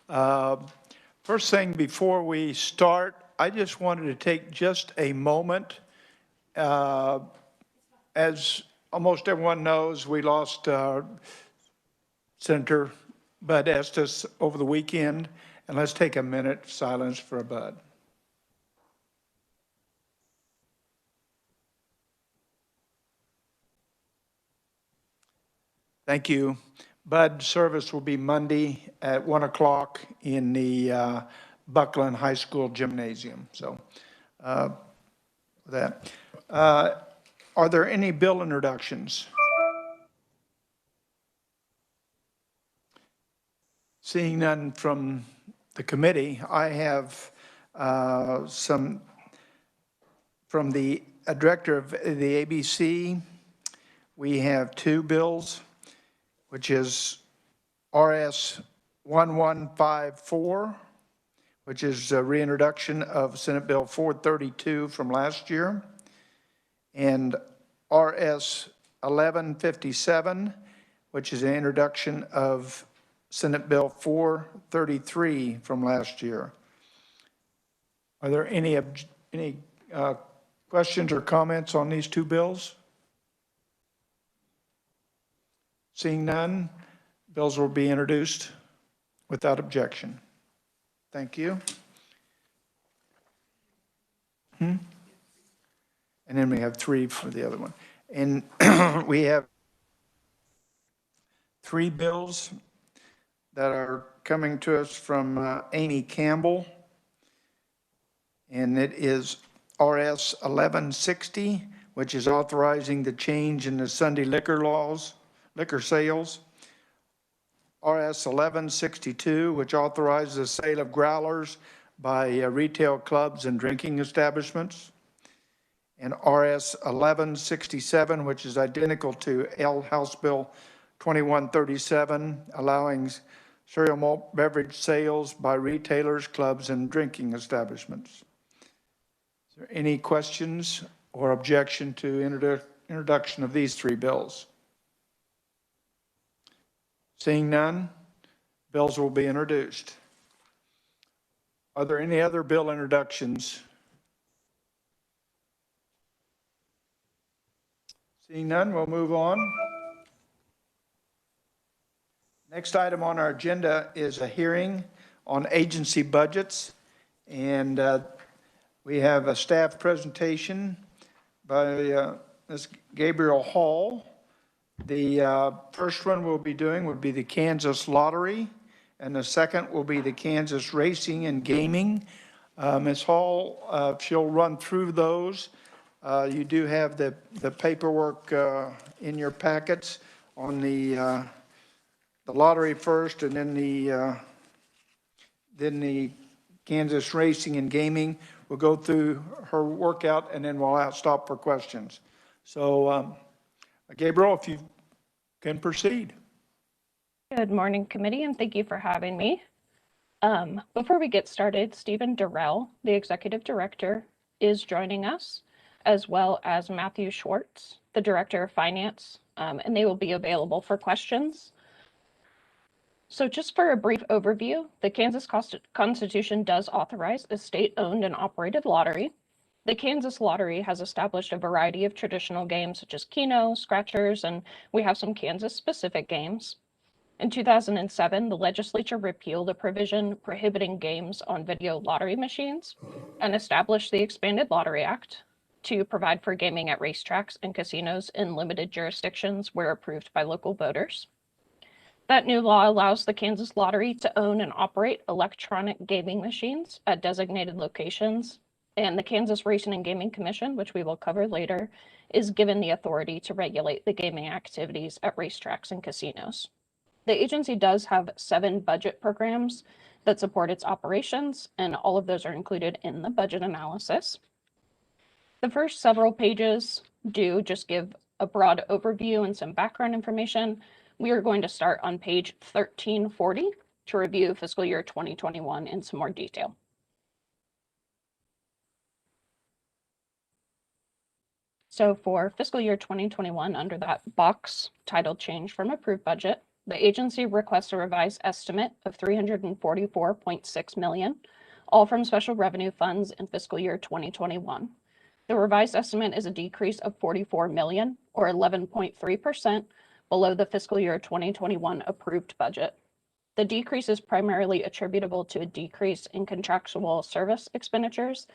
First thing before we start, I just wanted to take just a moment. As almost everyone knows, we lost Senator Bud Estes over the weekend, and let's take a minute silence for Bud. Thank you. Bud service will be Monday at 1 o'clock in the Buckland High School gymnasium. So that. Are there any bill introductions? Seeing none from the committee, I have some from the director of the ABC. We have two bills, which is RS 1154, which is a reintroduction of Senate Bill 432 from last year, and RS 1157, which is an introduction of Senate Bill 433 from last year. Are there any questions or comments on these two bills? Seeing none, bills will be introduced without objection. Thank you. And then we have three for the other one. And we have three bills that are coming to us from Amy Campbell. And it is RS 1160, which is authorizing the change in the Sunday liquor sales. RS 1162, which authorizes the sale of growlers by retail clubs and drinking establishments. And RS 1167, which is identical to House Bill 2137, allowing cereal malt beverage sales by retailers, clubs, and drinking establishments. Is there any questions or objection to introduction of these three bills? Seeing none, bills will be introduced. Are there any other bill introductions? Seeing none, we'll move on. Next item on our agenda is a hearing on agency budgets, and we have a staff presentation by Ms. Gabriel Hall. The first one we'll be doing would be the Kansas Lottery, and the second will be the Kansas Racing and Gaming. Ms. Hall, she'll run through those. You do have the paperwork in your packets on the lottery first, and then the Kansas Racing and Gaming. We'll go through her workout, and then we'll stop for questions. So, Gabriel, if you can proceed. Good morning, committee, and thank you for having me. Before we get started, Stephen Durrell, the executive director, is joining us, as well as Matthew Schwartz, the director of finance, and they will be available for questions. So just for a brief overview, the Kansas Constitution does authorize a state-owned and operated lottery. The Kansas Lottery has established a variety of traditional games such as Keno, Scratchers, and we have some Kansas-specific games. In 2007, the legislature repealed a provision prohibiting games on video lottery machines and established the Expanded Lottery Act to provide for gaming at racetracks and casinos in limited jurisdictions where approved by local voters. That new law allows the Kansas Lottery to own and operate electronic gaming machines at designated locations, and the Kansas Racing and Gaming Commission, which we will cover later, is given the authority to regulate the gaming activities at racetracks and casinos. The agency does have 7 budget programs that support its operations, and all of those are included in the budget analysis. The first several pages do just give a broad overview and some background information. We are going to start on page 1340 to review fiscal year 2021 in some more detail. So for fiscal year 2021, under that box titled Change from Approved Budget, The agency requests a revised estimate of $344.6 million, all from special revenue funds in fiscal year 2021. The revised estimate is a decrease of $44 million, or 11.3%, below the fiscal year 2021 approved budget. The decrease is primarily attributable to a decrease in contractual service expenditures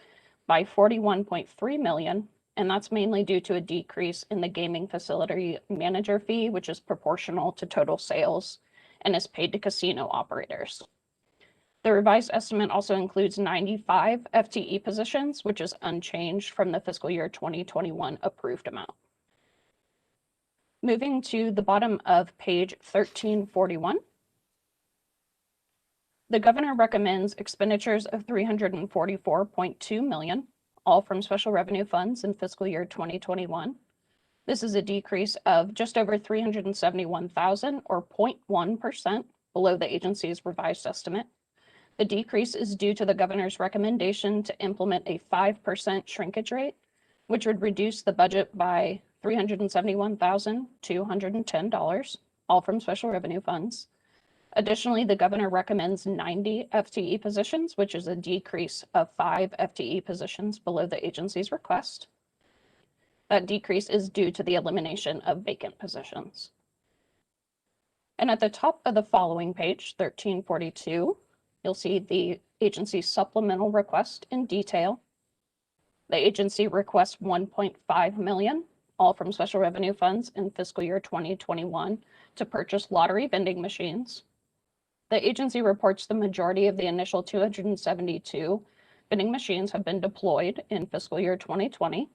by $41.3 million, and that's mainly due to a decrease in the gaming facility manager fee, which is proportional to total sales and is paid to casino operators. The revised estimate also includes 95 FTE positions, which is unchanged from the fiscal year 2021 approved amount. Moving to the bottom of page 1341. The governor recommends expenditures of $344.2 million, all from special revenue funds in fiscal year 2021. This is a decrease of just over $371,000, or 0.1%, below the agency's revised estimate. The decrease is due to the governor's recommendation to implement a 5% shrinkage rate, which would reduce the budget by $371,210, all from special revenue funds. Additionally, the governor recommends 90 FTE positions, which is a decrease of 5 FTE positions below the agency's request. That decrease is due to the elimination of vacant positions. And at the top of the following page, 1342, you'll see the agency's supplemental request in detail. The agency requests $1.5 million, all from special revenue funds in fiscal year 2021, to purchase lottery vending machines. The agency reports the majority of the initial 272 vending machines have been deployed in fiscal year 2020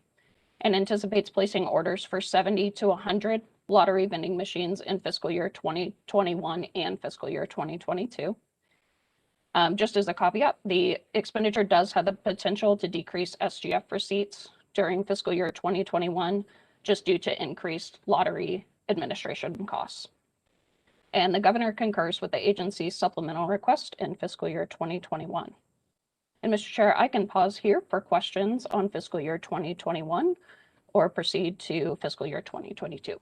and anticipates placing orders for 70 to 100 lottery vending machines in fiscal year 2021 and fiscal year 2022. Just as a caveat, the expenditure does have the potential to decrease SGF receipts during fiscal year 2021 just due to increased lottery administration costs. And the governor concurs with the agency's supplemental request in fiscal year 2021. And Mr. Chair, I can pause here for questions on fiscal year 2021 or proceed to fiscal year 2022.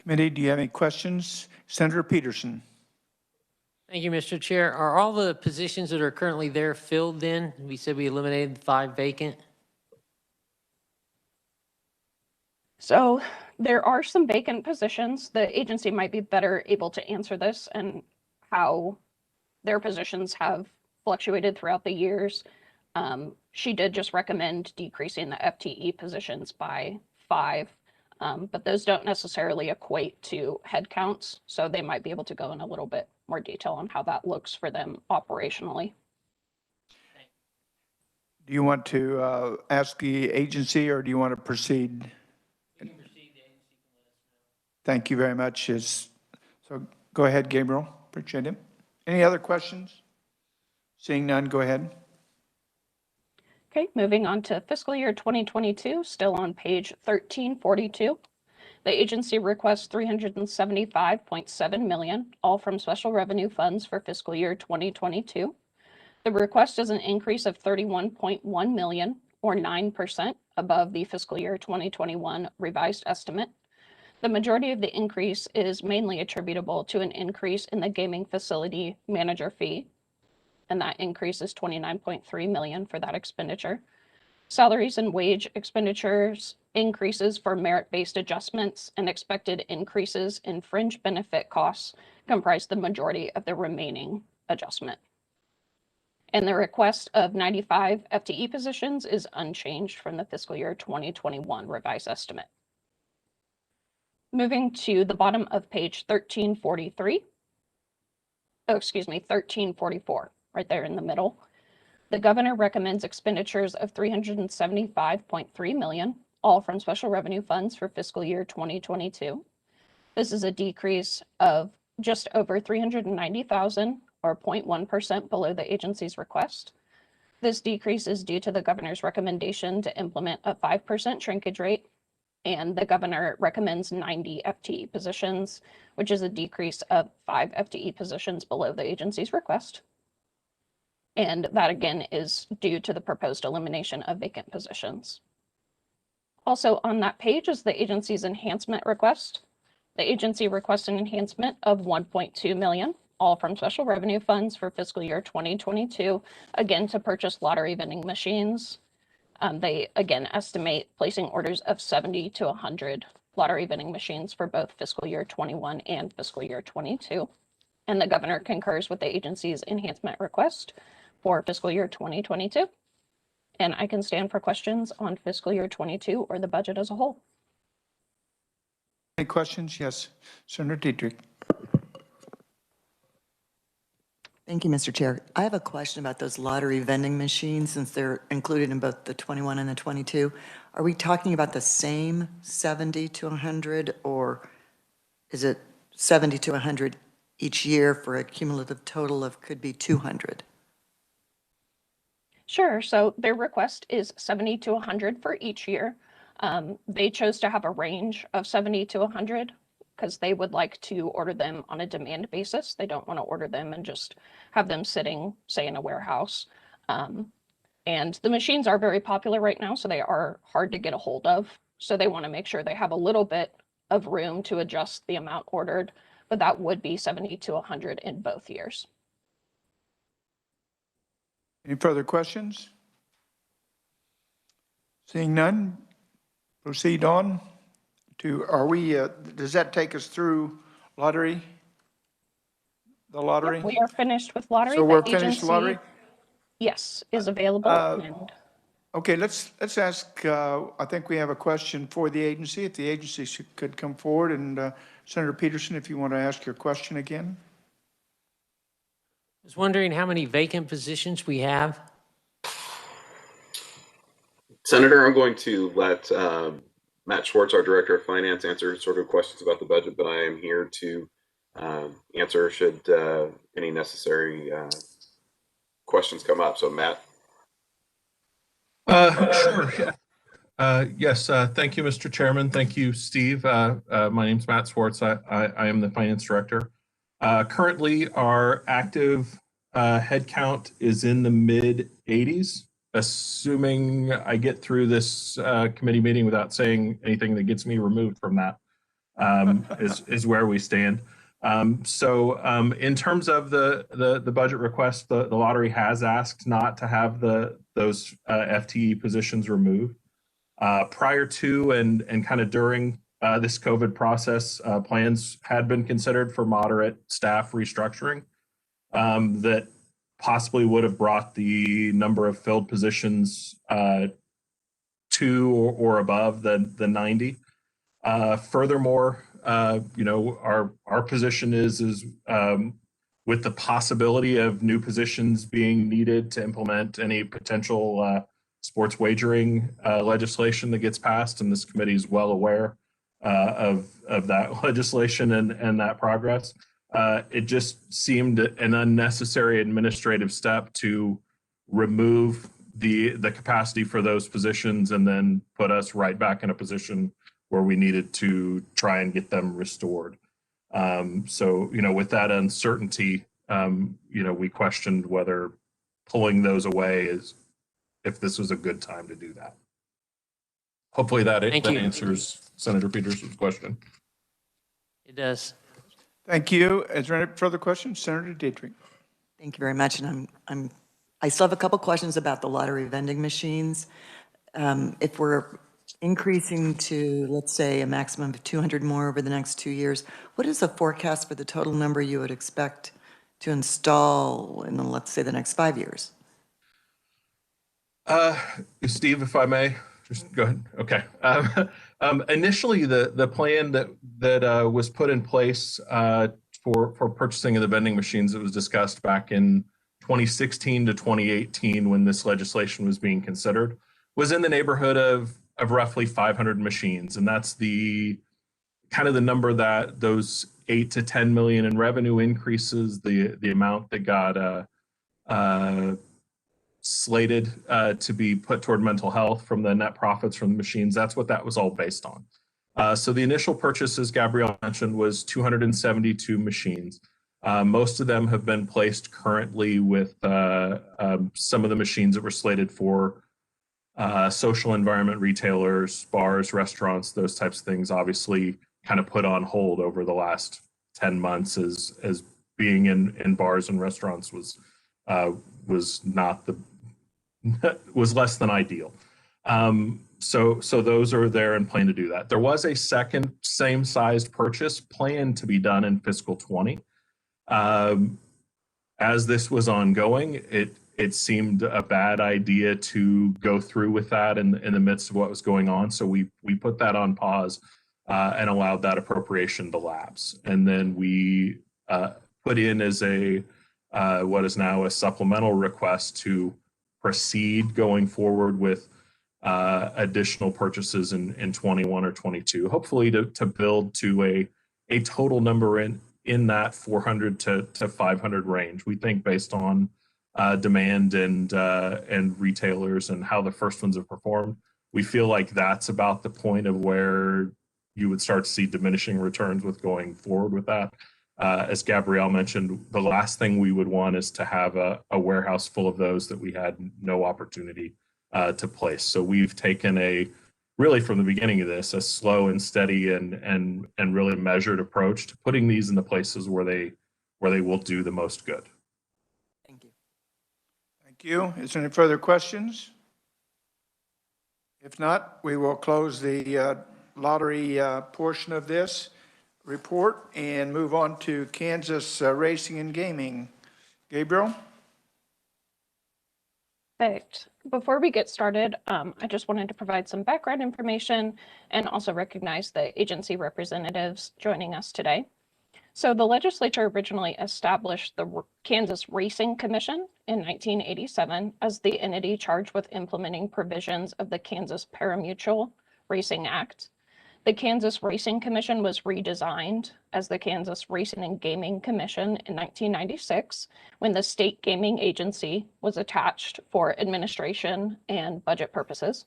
Committee, do you have any questions? Senator Peterson. Thank you, Mr. Chair. Are all the positions that are currently there filled then? We said we eliminated 5 vacant. So there are some vacant positions. The agency might be better able to answer this and how their positions have fluctuated throughout the years. She did just recommend decreasing the FTE positions by 5, but those don't necessarily equate to headcounts, so they might be able to go in a little bit more detail on how that looks for them operationally. Do you want to ask the agency, or do you want to proceed? We can proceed. The agency can let us know. Thank you very much. So go ahead, Gabriel. Appreciate it. Any other questions? Seeing none, go ahead. Okay, moving on to fiscal year 2022, still on page 1342. The agency requests $375.7 million, all from special revenue funds for fiscal year 2022. The request is an increase of $31.1 million, or 9%, above the fiscal year 2021 revised estimate. The majority of the increase is mainly attributable to an increase in the gaming facility manager fee, and that increase is $29.3 million for that expenditure. Salaries and wage expenditures increases for merit-based adjustments and expected increases in fringe benefit costs comprise the majority of the remaining adjustment. And the request of 95 FTE positions is unchanged from the fiscal year 2021 revised estimate. Moving to the bottom of page 1344, right there in the middle. The governor recommends expenditures of $375.3 million, all from special revenue funds for fiscal year 2022. This is a decrease of just over $390,000, or 0.1%, below the agency's request. This decrease is due to the governor's recommendation to implement a 5% shrinkage rate, and the governor recommends 90 FTE positions, which is a decrease of 5 FTE positions below the agency's request. And that again is due to the proposed elimination of vacant positions. Also on that page is the agency's enhancement request. The agency requests an enhancement of $1.2 million, all from special revenue funds for fiscal year 2022, again, to purchase lottery vending machines. They again estimate placing orders of 70 to 100 lottery vending machines for both fiscal year 21 and fiscal year 22. And the governor concurs with the agency's enhancement request for fiscal year 2022. And I can stand for questions on fiscal year 22 or the budget as a whole. Any questions? Yes, Senator Dietrich. Thank you, Mr. Chair. I have a question about those lottery vending machines, since they're included in both the 21 and the 22. Are we talking about the same 70 to 100, or is it 70 to 100 each year for a cumulative total of could be 200? Sure. So their request is 70 to 100 for each year. They chose to have a range of 70 to 100 because they would like to order them on a demand basis. They don't want to order them and just have them sitting, say, in a warehouse. And the machines are very popular right now, so they are hard to get a hold of. So they want to make sure they have a little bit of room to adjust the amount ordered, but that would be 70 to 100 in both years. Any further questions? Seeing none, proceed on to, does that take us through lottery? The lottery? Yep, we are finished with lottery. So The we're finished agency, lottery? yes, is available. And Okay, let's ask, I think we have a question for the agency. If the agency could come forward, and Senator Peterson, if you want to ask your question again. I was wondering how many vacant positions we have. Senator, I'm going to let Matt Schwartz, our Director of Finance, answer sort of questions about the budget, but I am here to answer should any necessary questions come up. So, Matt. Sure. Yes, thank you, Mr. Chairman. Thank you, Steve. My name's Matt Schwartz. I am the Finance Director. Currently, our active headcount is in the mid-80s. Assuming I get through this committee meeting without saying anything that gets me removed from that, is where we stand. So in terms of the budget request, the lottery has asked not to have those FTE positions removed. Prior to and kind of during this COVID process, plans had been considered for moderate staff restructuring that possibly would have brought the number of filled positions to or above the 90. Furthermore, you know, our position is with the possibility of new positions being needed to implement any potential sports wagering legislation that gets passed, and this committee is well aware of that legislation and that progress. It just seemed an unnecessary administrative step to remove the capacity for those positions and then put us right back in a position where we needed to try and get them restored. So, you know, with that uncertainty, you know, we questioned whether pulling those away if this was a good time to do that. Hopefully that answers Senator Peterson's question. It does. Thank you. Is there any further questions? Senator Dietrich. Thank you very much. And I still have a couple questions about the lottery vending machines. If we're increasing to, let's say, a maximum of 200 more over the next 2 years, what is the forecast for the total number you would expect to install in, let's say, the next 5 years? Steve, if I may, just go ahead. Okay. Initially, the plan that was put in place for purchasing of the vending machines that was discussed back in 2016 to 2018 when this legislation was being considered was in the neighborhood of roughly 500 machines, and that's the kind of the number that those 8 to 10 million in revenue increases, the amount that got slated to be put toward mental health from the net profits from the machines. That's what that was all based on. So the initial purchase, as Gabrielle mentioned, was 272 machines. Most of them have been placed currently with some of the machines that were slated for social environment retailers, bars, restaurants, those types of things. Obviously, kind of put on hold over the last 10 months as being in bars and restaurants was not the was less than ideal. So those are there and plan to do that. There was a second same sized purchase planned to be done in fiscal 20. As this was ongoing, it seemed a bad idea to go through with that in the midst of what was going on. So we put that on pause and allowed that appropriation to lapse. And then we put in as a what is now a supplemental request to proceed going forward with additional purchases in 21 or 22, hopefully to build to a total number in that 400 to 500 range. We think based on demand and retailers and how the first ones have performed, we feel like that's about the point of where you would start to see diminishing returns with going forward with that. As Gabrielle mentioned, the last thing we would want is to have a warehouse full of those that we had no opportunity to place. So we've taken really from the beginning of this, a slow and steady and really measured approach to putting these in the places where they will do the most good. Thank you. Thank you. Is there any further questions? If not, we will close the lottery portion of this report and move on to Kansas Racing and Gaming. Gabriel? Perfect. Before we get started, I just wanted to provide some background information and also recognize the agency representatives joining us today. So the legislature originally established the Kansas Racing Commission in 1987 as the entity charged with implementing provisions of the Kansas Parimutuel Racing Act. The Kansas Racing Commission was redesigned as the Kansas Racing and Gaming Commission in 1996 when the state gaming agency was attached for administration and budget purposes.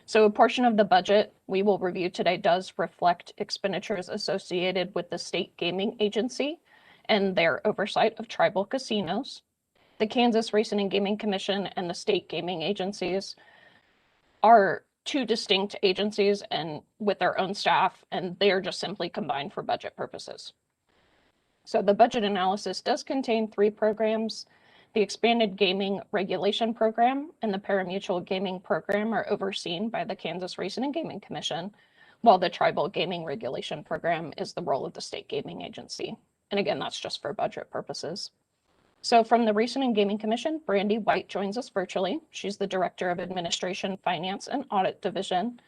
So a portion of the budget we will review today does reflect expenditures associated with the state gaming agency and their oversight of tribal casinos. The Kansas Racing and Gaming Commission and the state gaming agencies are two distinct agencies and with their own staff, and they are just simply combined for budget purposes. So the budget analysis does contain 3 programs. The Expanded Gaming Regulation Program and the Parimutuel Gaming Program are overseen by the Kansas Racing and Gaming Commission, while the Tribal Gaming Regulation Program is the role of the state gaming agency. And again, that's just for budget purposes. So from the Racing and Gaming Commission, Brandy White joins us virtually. She's the Director of Administration, Finance, and Audit Division.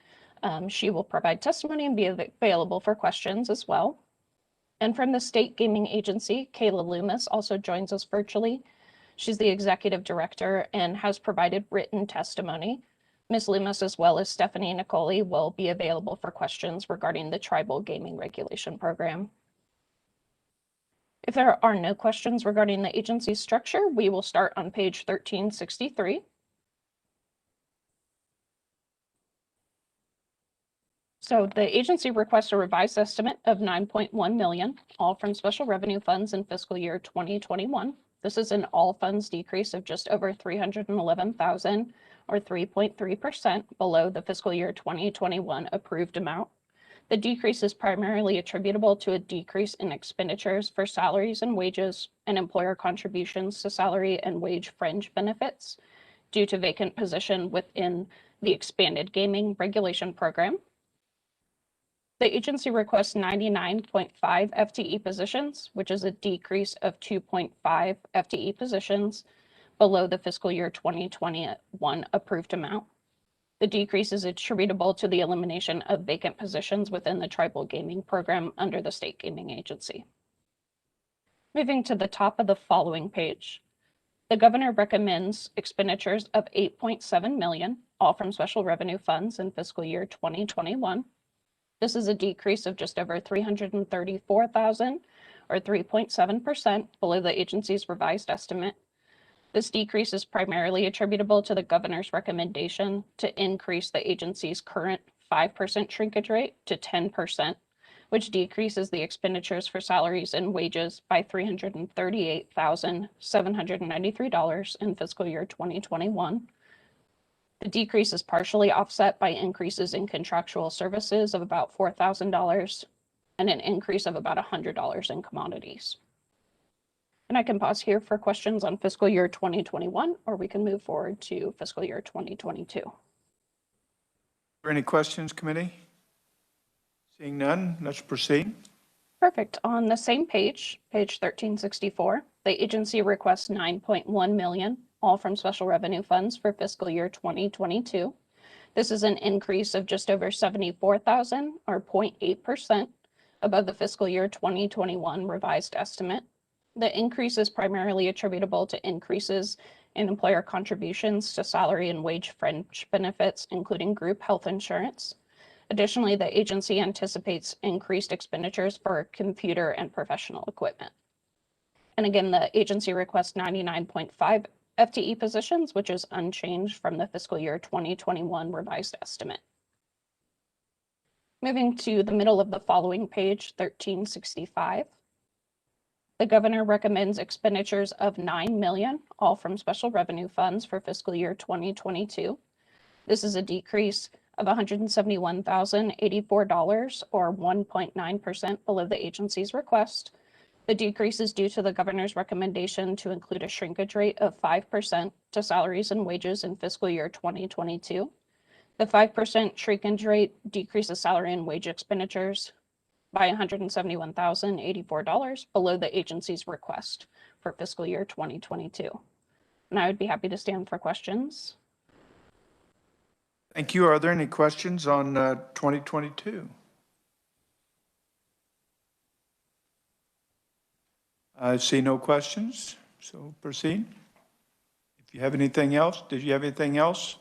She will provide testimony and be available for questions as well. And from the State Gaming Agency, Kayla Loomis also joins us virtually. She's the Executive Director and has provided written testimony. Ms. Loomis, as well as Stephanie Nicoli, will be available for questions regarding the Tribal Gaming Regulation Program. If there are no questions regarding the agency's structure, we will start on page 1363. So the agency requests a revised estimate of $9.1 million, all from special revenue funds in fiscal year 2021. This is an all funds decrease of just over $311,000 or 3.3% below the fiscal year 2021 approved amount. The decrease is primarily attributable to a decrease in expenditures for salaries and wages and employer contributions to salary and wage fringe benefits due to vacant position within the Expanded Gaming Regulation Program. The agency requests 99.5 FTE positions, which is a decrease of 2.5 FTE positions below the fiscal year 2021 approved amount. The decrease is attributable to the elimination of vacant positions within the tribal gaming program under the state gaming agency. Moving to the top of the following page, the governor recommends expenditures of $8.7 million, all from special revenue funds in fiscal year 2021. This is a decrease of just over $334,000 or 3.7% below the agency's revised estimate. This decrease is primarily attributable to the governor's recommendation to increase the agency's current 5% shrinkage rate to 10%, which decreases the expenditures for salaries and wages by $338,793 in fiscal year 2021. The decrease is partially offset by increases in contractual services of about $4,000 and an increase of about $100 in commodities. And I can pause here for questions on fiscal year 2021, or we can move forward to fiscal year 2022. Are there any questions, committee? Seeing none, let's proceed. Perfect. On the same page, page 1364, the agency requests $9.1 million, all from special revenue funds for fiscal year 2022. This is an increase of just over $74,000 or 0.8% above the fiscal year 2021 revised estimate. The increase is primarily attributable to increases in employer contributions to salary and wage fringe benefits, including group health insurance. Additionally, the agency anticipates increased expenditures for computer and professional equipment. And again, the agency requests 99.5 FTE positions, which is unchanged from the fiscal year 2021 revised estimate. Moving to the middle of the following page, 1365. The governor recommends expenditures of $9 million, all from special revenue funds for fiscal year 2022. This is a decrease of $171,084 or 1.9% below the agency's request. The decrease is due to the governor's recommendation to include a shrinkage rate of 5% to salaries and wages in fiscal year 2022. The 5% shrinkage rate decreases salary and wage expenditures by $171,084 below the agency's request for fiscal year 2022. And I would be happy to stand for questions. Thank you. Are there any questions on 2022? I see no questions, so proceed. If you have anything else, did you have anything else?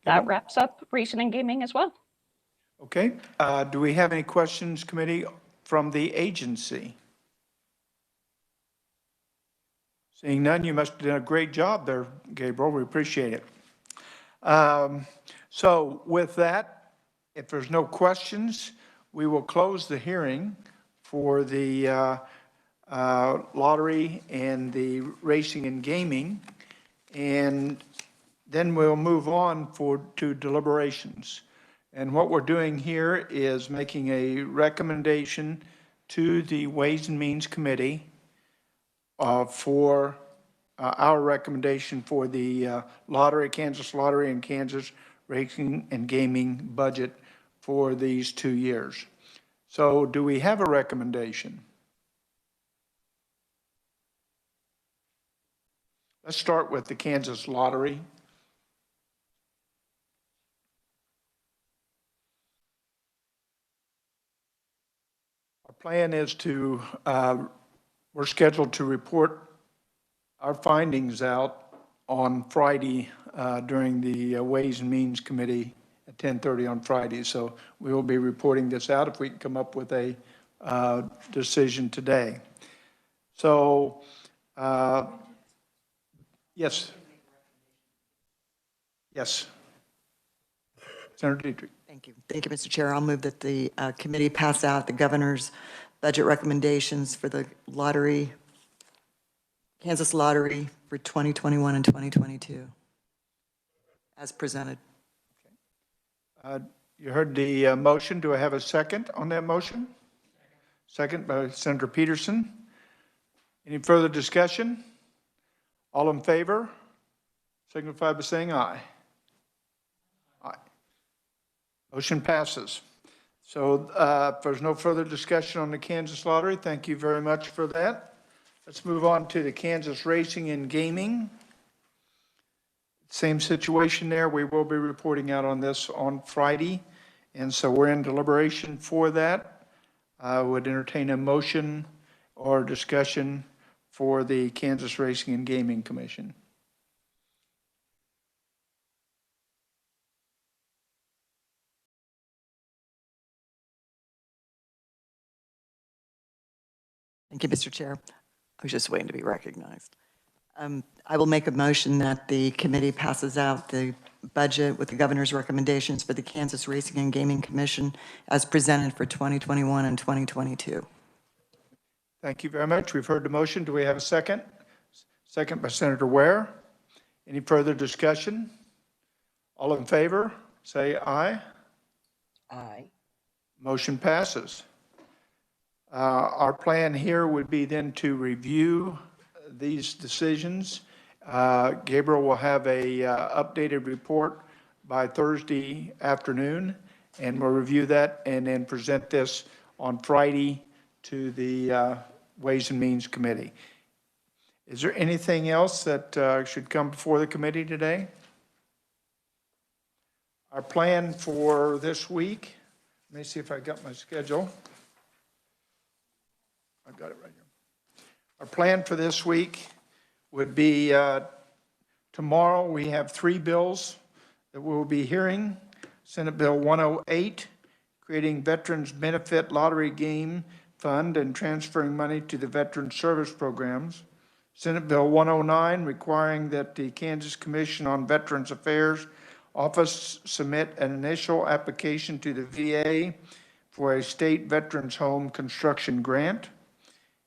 That wraps up racing and gaming as well. Okay. Do we have any questions, committee, from the agency? Seeing none, you must have done a great job there, Gabriel. We appreciate it. So with that, if there's no questions, we will close the hearing for the lottery and the racing and gaming, and then we'll move on to deliberations. And what we're doing here is making a recommendation to the Ways and Means Committee for our recommendation for the lottery, Kansas Lottery and Kansas Racing and Gaming budget for these 2 years. So do we have a recommendation? Let's start with the Kansas Lottery. Our plan is to, we're scheduled to report our findings out on Friday during the Ways and Means Committee at 10:30 on Friday. So we will be reporting this out if we can come up with a decision today. So, yes. Yes. Senator Dietrich. Thank you. Thank you, Mr. Chair. I'll move that the committee pass out the governor's budget recommendations for the lottery, Kansas Lottery for 2021 and 2022, as presented. You heard the motion. Do I have a second on that motion? Second by Senator Peterson. Any further discussion? All in favor, signify by saying aye. Aye. Motion passes. So if there's no further discussion on the Kansas Lottery, thank you very much for that. Let's move on to the Kansas Racing and Gaming. Same situation there. We will be reporting out on this on Friday. And so we're in deliberation for that. I would entertain a motion or discussion for the Kansas Racing and Gaming Commission. Thank you, Mr. Chair. I was just waiting to be recognized. I will make a motion that the committee passes out the budget with the governor's recommendations for the Kansas Racing and Gaming Commission as presented for 2021 and 2022. Thank you very much. We've heard the motion. Do we have a second? Second by Senator Ware. Any further discussion? All in favor, say aye. Aye. Motion passes. Our plan here would be then to review these decisions. Gabriel will have a updated report by Thursday afternoon, and we'll review that and then present this on Friday to the Ways and Means Committee. Is there anything else that should come before the committee today? Our plan for this week, let me see if I got my schedule. I've got it right here. Our plan for this week would be tomorrow we have 3 bills that we'll be hearing. Senate Bill 108, creating Veterans Benefit Lottery Game Fund and transferring money to the Veteran Service Programs. Senate Bill 109, requiring that the Kansas Commission on Veterans Affairs Office submit an initial application to the VA for a state veterans home construction grant.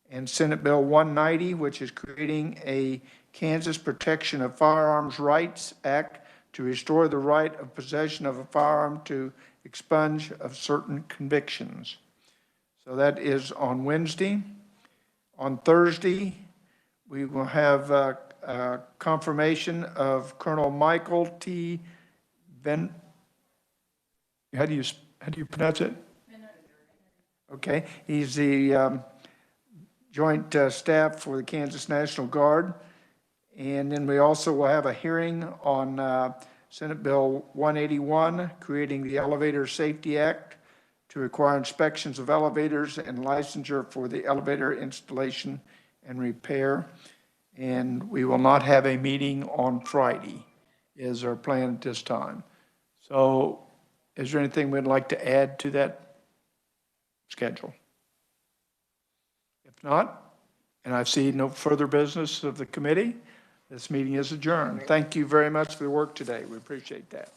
And Senate Bill 190, which is creating a Kansas Protection of Firearms Rights Act to restore the right of possession of a firearm to expunge of certain convictions. So that is on Wednesday. On Thursday, we will have confirmation of Colonel Michael T. How do you pronounce it? Okay, he's the Joint Staff for the Kansas National Guard. And then we also will have a hearing on Senate Bill 181, creating the Elevator Safety Act to require inspections of elevators and licensure for the elevator installation and repair. And we will not have a meeting on Friday, is our plan at this time. So is there anything we'd like to add to that schedule? If not, and I see no further business of the committee, this meeting is adjourned. Thank you very much for the work today. We appreciate that.